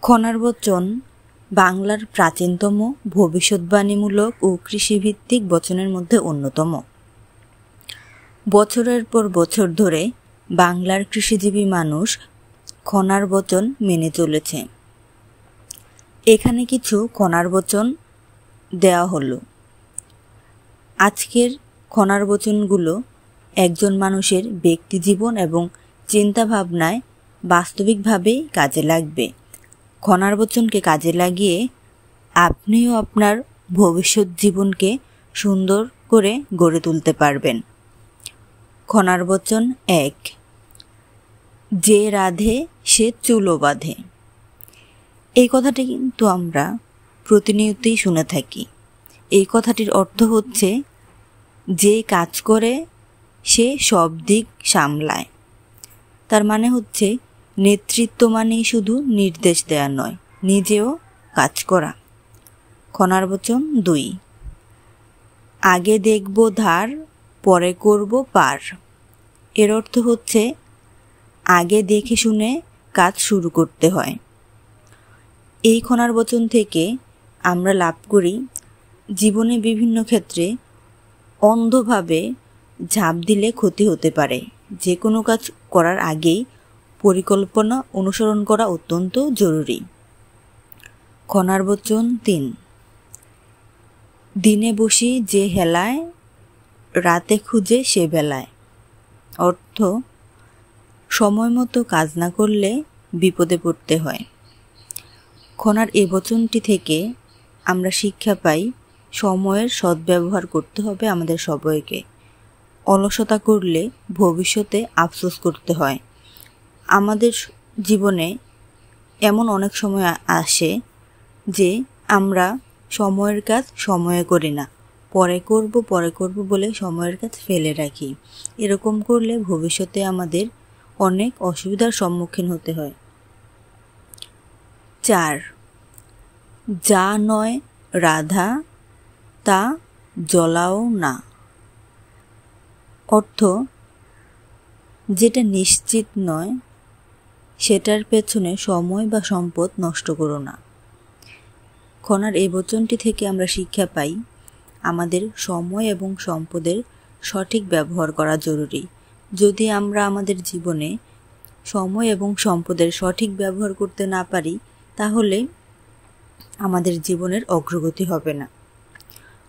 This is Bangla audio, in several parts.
খনার বচন বাংলার প্রাচীনতম ভবিষ্যদ্বাণীমূলক ও কৃষিভিত্তিক বচনের মধ্যে অন্যতম। বছরের পর বছর ধরে বাংলার কৃষিজীবী মানুষ খনার বচন মেনে চলেছে। এখানে কিছু খনার বচন দেওয়া হলো। আজকের খনার বচনগুলো একজন মানুষের ব্যক্তিজীবন এবং চিন্তাভাবনায় বাস্তবিকভাবেই কাজে লাগবে। খনার বচনকে কাজে লাগিয়ে আপনিও আপনার ভবিষ্যৎ জীবনকে সুন্দর করে গড়ে তুলতে পারবেন। খনার বচন ১, যে রাধে সে চুলো বাঁধে। এই কথাটি কিন্তু আমরা প্রতিনিয়তই শুনে থাকি। এই কথাটির অর্থ হচ্ছে যে কাজ করে সে সব দিক সামলায়। তার মানে হচ্ছে নেতৃত্ব মানেই শুধু নির্দেশ দেয়া নয়, নিজেও কাজ করা। খনার বচন ২, আগে দেখব ধার পরে করব পার। এর অর্থ হচ্ছে আগে দেখে শুনে কাজ শুরু করতে হয়। এই খনার বচন থেকে আমরা লাভ করি জীবনে বিভিন্ন ক্ষেত্রে অন্ধভাবে ঝাঁপ দিলে ক্ষতি হতে পারে। যে কোনো কাজ করার আগেই পরিকল্পনা অনুসরণ করা অত্যন্ত জরুরি। খনার বচন ৩, দিনে বসি যে হেলায় রাতে খুঁজে সে বেলায়। অর্থ সময় মতো কাজ না করলে বিপদে পড়তে হয়। খনার এই বচনটি থেকে আমরা শিক্ষা পাই সময়ের সদ্ব্যবহার করতে হবে আমাদের সবাইকে। অলসতা করলে ভবিষ্যতে আফসোস করতে হয়। আমাদের জীবনে এমন অনেক সময় আসে যে আমরা সময়ের কাজ সময়ে করি না, পরে করব বলে সময়ের কাজ ফেলে রাখি। এরকম করলে ভবিষ্যতে আমাদের অনেক অসুবিধার সম্মুখীন হতে হয়। ৪, যা নয় রাধা তা জ্বলাও না। অর্থ যেটা নিশ্চিত নয় সেটার পেছনে সময় বা সম্পদ নষ্ট করো না। খনার এই বচনটি থেকে আমরা শিক্ষা পাই আমাদের সময় এবং সম্পদের সঠিক ব্যবহার করা জরুরি। যদি আমরা আমাদের জীবনে সময় এবং সম্পদের সঠিক ব্যবহার করতে না পারি তাহলে আমাদের জীবনের অগ্রগতি হবে না।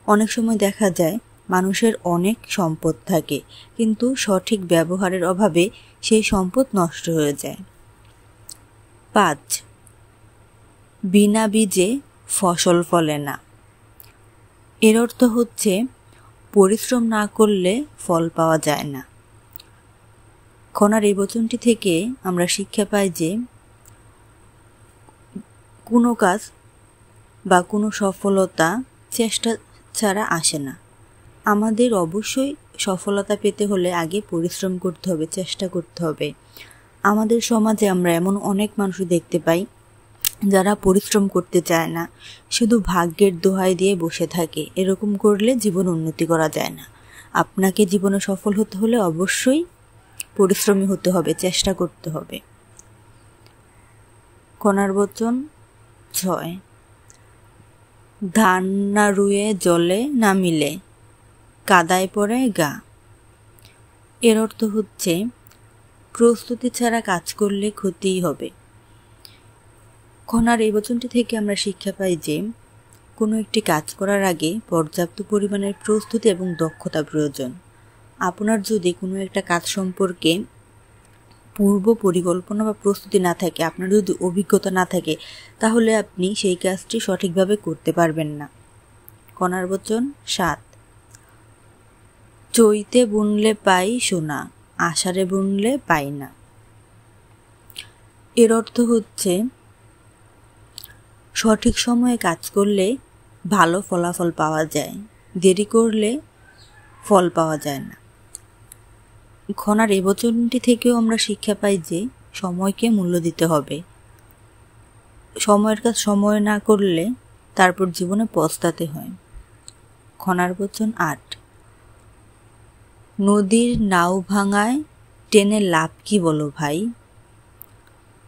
অনেক সময় দেখা যায় মানুষের অনেক সম্পদ থাকে কিন্তু সঠিক ব্যবহারের অভাবে সেই সম্পদ নষ্ট হয়ে যায়। ৫, বিনা বীজে ফসল ফলে না। এর অর্থ হচ্ছে পরিশ্রম না করলে ফল পাওয়া যায় না। খনার এই বচনটি থেকে আমরা শিক্ষা পাই যে কোনো কাজ বা কোনো সফলতা চেষ্টা ছাড়া আসে না। আমাদের অবশ্যই সফলতা পেতে হলে আগে পরিশ্রম করতে হবে, চেষ্টা করতে হবে। আমাদের সমাজে আমরা এমন অনেক মানুষ দেখতে পাই যারা পরিশ্রম করতে চায় না, শুধু ভাগ্যের দোহাই দিয়ে বসে থাকে। এরকম করলে জীবন উন্নতি করা যায় না। আপনাকে জীবনে সফল হতে হলে অবশ্যই পরিশ্রমী হতে হবে, চেষ্টা করতে হবে। খনার বচন ৬, ধান না রুয়ে জলে না মিলে কাদায় পড়ে গা। এর অর্থ হচ্ছে প্রস্তুতি ছাড়া কাজ করলে ক্ষতিই হবে। খনার এই বচনটি থেকে আমরা শিক্ষা পাই যে কোনো একটি কাজ করার আগে পর্যাপ্ত পরিমাণের প্রস্তুতি এবং দক্ষতা প্রয়োজন। আপনার যদি কোনো একটা কাজ সম্পর্কে পূর্ব পরিকল্পনা বা প্রস্তুতি না থাকে, আপনার যদি অভিজ্ঞতা না থাকে তাহলে আপনি সেই কাজটি সঠিকভাবে করতে পারবেন না। খনার বচন ৭, চৈতে বুনলে পাই সোনা আষাঢ়ে বুনলে পাই না। এর অর্থ হচ্ছে সঠিক সময়ে কাজ করলে ভালো ফলাফল পাওয়া যায়, দেরি করলে ফল পাওয়া যায় না। খনার এই বচনটি থেকেও আমরা শিক্ষা পাই যে সময়কে মূল্য দিতে হবে। সময়ের কাজ সময় না করলে তারপর জীবনে পস্তাতে হয়। খনার বচন ৮, নদীর নাও ভাঙায় টেনে লাভ কি বলো ভাই।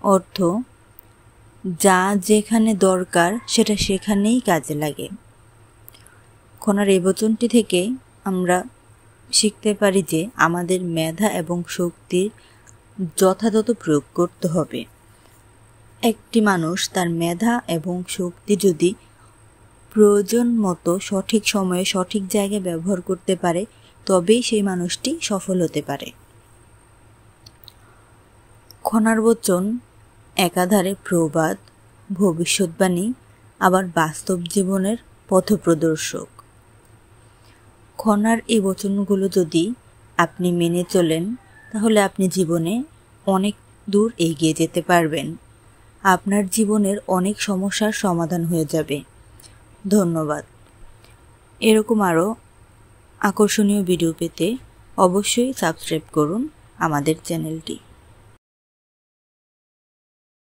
অর্থ যা যেখানে দরকার সেটা সেখানেই কাজে লাগে। খনার এই বচনটি থেকে আমরা শিখতে পারি যে আমাদের মেধা এবং শক্তির যথাযথ প্রয়োগ করতে হবে। একটি মানুষ তার মেধা এবং শক্তি যদি প্রয়োজন মতো সঠিক সময়ে সঠিক জায়গায় ব্যবহার করতে পারে তবেই সেই মানুষটি সফল হতে পারে। খনার বচন একাধারে প্রবাদ, ভবিষ্যৎবাণী, আবার বাস্তব জীবনের পথপ্রদর্শক। খনার এই বচনগুলো যদি আপনি মেনে চলেন তাহলে আপনি জীবনে অনেক দূর এগিয়ে যেতে পারবেন। আপনার জীবনের অনেক সমস্যার সমাধান হয়ে যাবে। ধন্যবাদ। এরকম আরও আকর্ষণীয় ভিডিও পেতে অবশ্যই সাবস্ক্রাইব করুন আমাদের চ্যানেলটি।